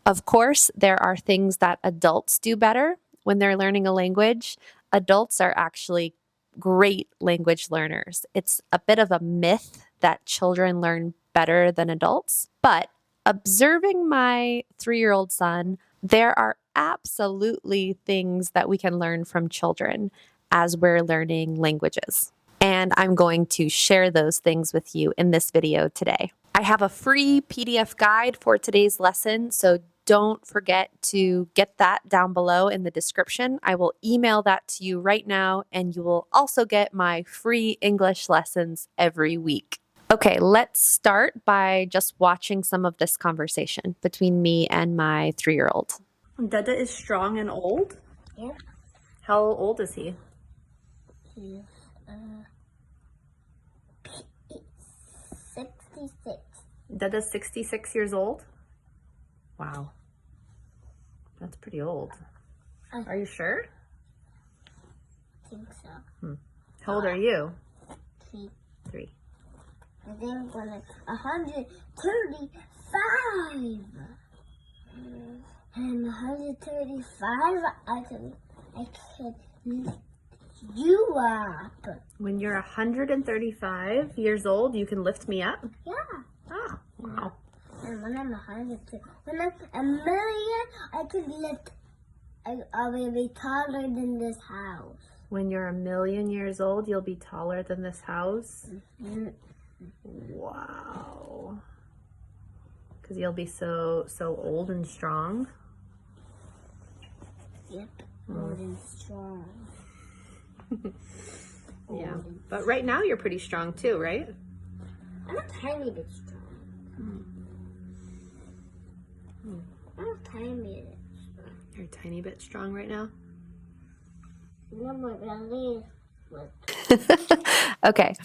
Of course, there are things that adults do better when they're learning a language. Adults are actually great language learners. It's a bit of a myth that children learn better than adults, but observing my 3-year-old son, there are absolutely things that we can learn from children as we're learning languages. And I'm going to share those things with you in this video today. I have a free PDF guide for today's lesson, so don't forget to get that down below in the description. I will email that to you right now, and you will also get my free English lessons every week. Okay, let's start by just watching some of this conversation between me and my 3-year-old. Dada is strong and old? Yeah. How old is he? He's 66. Dada's 66 years old? Wow. That's pretty old. Are you sure? I think so. How old are you? 3. 3. I think when it's 135. And 135, I could lift you up. When you're 135 years old, you can lift me up? Yeah. Ah, wow. And when I'm 100, when I'm a million, I could lift. I will be taller than this house. When you're 1,000,000 years old, you'll be taller than this house? Mm-hmm. Wow. Because you'll be so old and strong? Yep. Old and strong. Yeah. But right now you're pretty strong too, right? I'm a tiny bit strong. I'm a tiny bit strong. You're a tiny bit strong right now? No more belly. Okay.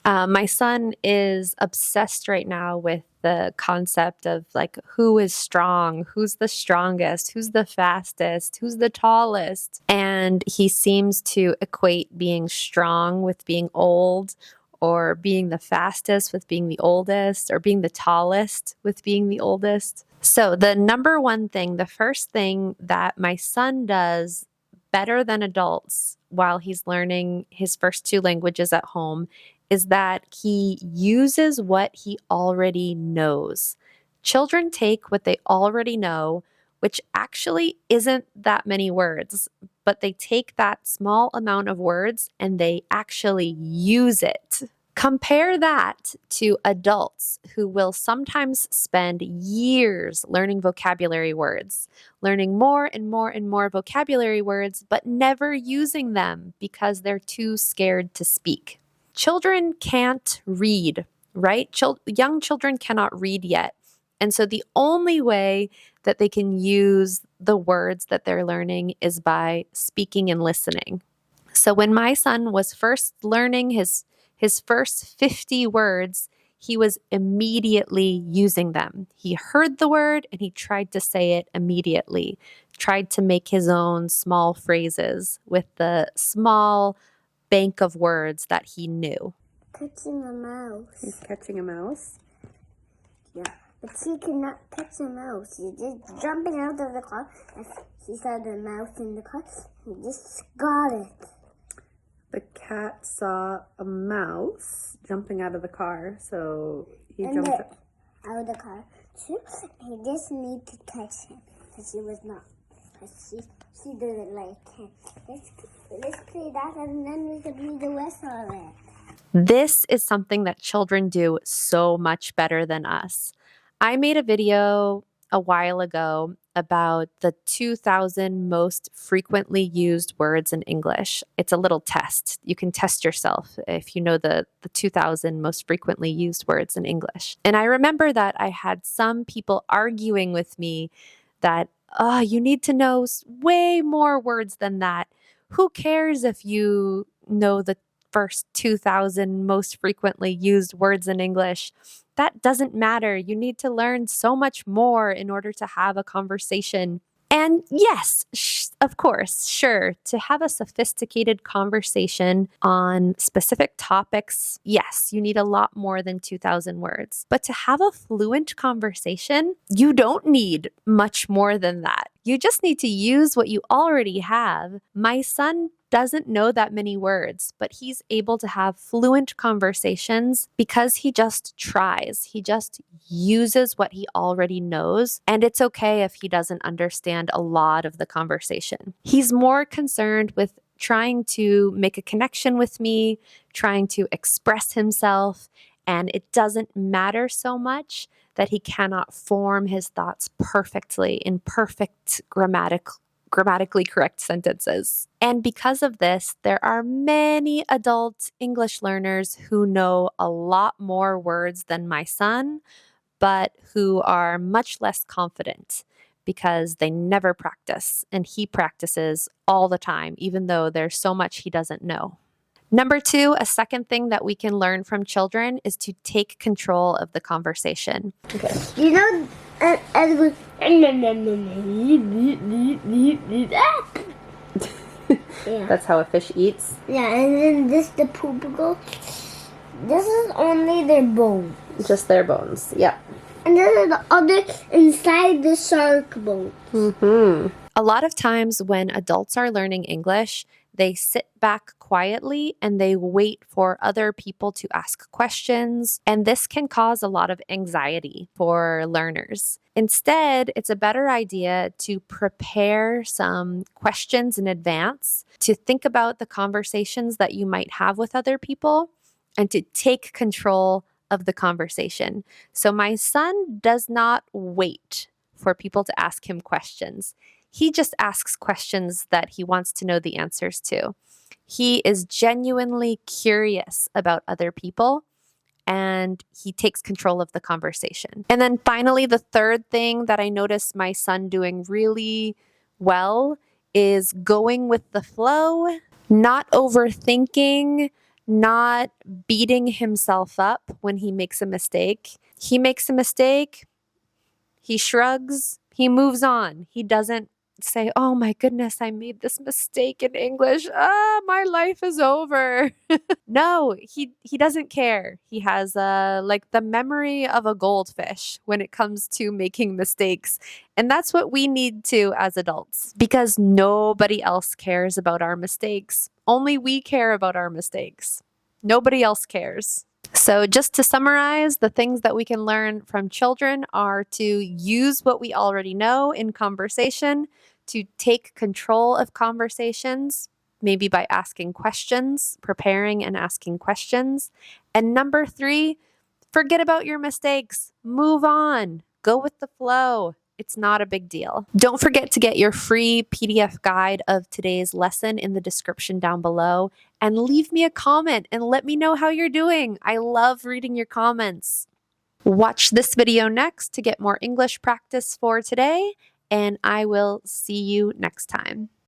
My son is obsessed right now with the concept of like who is strong, who's the strongest, who's the fastest, who's the tallest. And he seems to equate being strong with being old, or being the fastest with being the oldest, or being the tallest with being the oldest. So the number one thing, the first thing that my son does better than adults while he's learning his first 2 languages at home is that he uses what he already knows. Children take what they already know, which actually isn't that many words, but they take that small amount of words and they actually use it. Compare that to adults who will sometimes spend years learning vocabulary words, learning more and more and more vocabulary words, but never using them because they're too scared to speak. Children can't read, right? Young children cannot read yet. And so the only way that they can use the words that they're learning is by speaking and listening. So when my son was first learning his first 50 words, he was immediately using them. He heard the word and he tried to say it immediately, tried to make his own small phrases with the small bank of words that he knew. Catching a mouse. He's catching a mouse? Yeah. But he cannot catch a mouse. He's just jumping out of the car. He saw the mouse in the car. He just got it. The cat saw a mouse jumping out of the car, so he jumped out of the car too. He just need to catch him because he was not. Because she didn't like him. Let's play that and then we can read the rest of it. This is something that children do so much better than us. I made a video a while ago about the 2,000 most frequently used words in English. It's a little test. You can test yourself if you know the 2,000 most frequently used words in English. And I remember that I had some people arguing with me that, you need to know way more words than that. Who cares if you know the first 2,000 most frequently used words in English? That doesn't matter. You need to learn so much more in order to have a conversation. And yes, Of course, sure, to have a sophisticated conversation on specific topics, yes, you need a lot more than 2,000 words. But to have a fluent conversation, you don't need much more than that. You just need to use what you already have. My son doesn't know that many words, but he's able to have fluent conversations because he just tries. He just uses what he already knows, and it's okay if he doesn't understand a lot of the conversation. He's more concerned with trying to make a connection with me, trying to express himself, and it doesn't matter so much that he cannot form his thoughts perfectly in perfect grammatically correct sentences. And because of this, there are many adult English learners who know a lot more words than my son, but who are much less confident because they never practice, and he practices all the time, even though there's so much he doesn't know. Number 2, a second thing that we can learn from children is to take control of the conversation. Okay. You know, Edward. Yeah. That's how a fish eats. Yeah, and then this the poop goes. This is only their bone. Just their bones. Yeah. And this is the other inside the shark bone. A lot of times when adults are learning English, they sit back quietly and they wait for other people to ask questions, and this can cause a lot of anxiety for learners. Instead, it's a better idea to prepare some questions in advance, to think about the conversations that you might have with other people, and to take control of the conversation. So my son does not wait for people to ask him questions. He just asks questions that he wants to know the answers to. He is genuinely curious about other people, and he takes control of the conversation. And then finally, the third thing that I noticed my son doing really well is going with the flow, not overthinking, not beating himself up when he makes a mistake. He makes a mistake, he shrugs, he moves on. He doesn't say, "Oh my goodness, I made this mistake in English. My life is over." No, he doesn't care. He has like the memory of a goldfish when it comes to making mistakes. And that's what we need to as adults, because nobody else cares about our mistakes. Only we care about our mistakes. Nobody else cares. So just to summarize, the things that we can learn from children are to use what we already know in conversation, to take control of conversations, maybe by asking questions, preparing and asking questions. And number 3, forget about your mistakes. Move on. Go with the flow. It's not a big deal. Don't forget to get your free PDF guide of today's lesson in the description down below, and leave me a comment and let me know how you're doing. I love reading your comments. Watch this video next to get more English practice for today, and I will see you next time.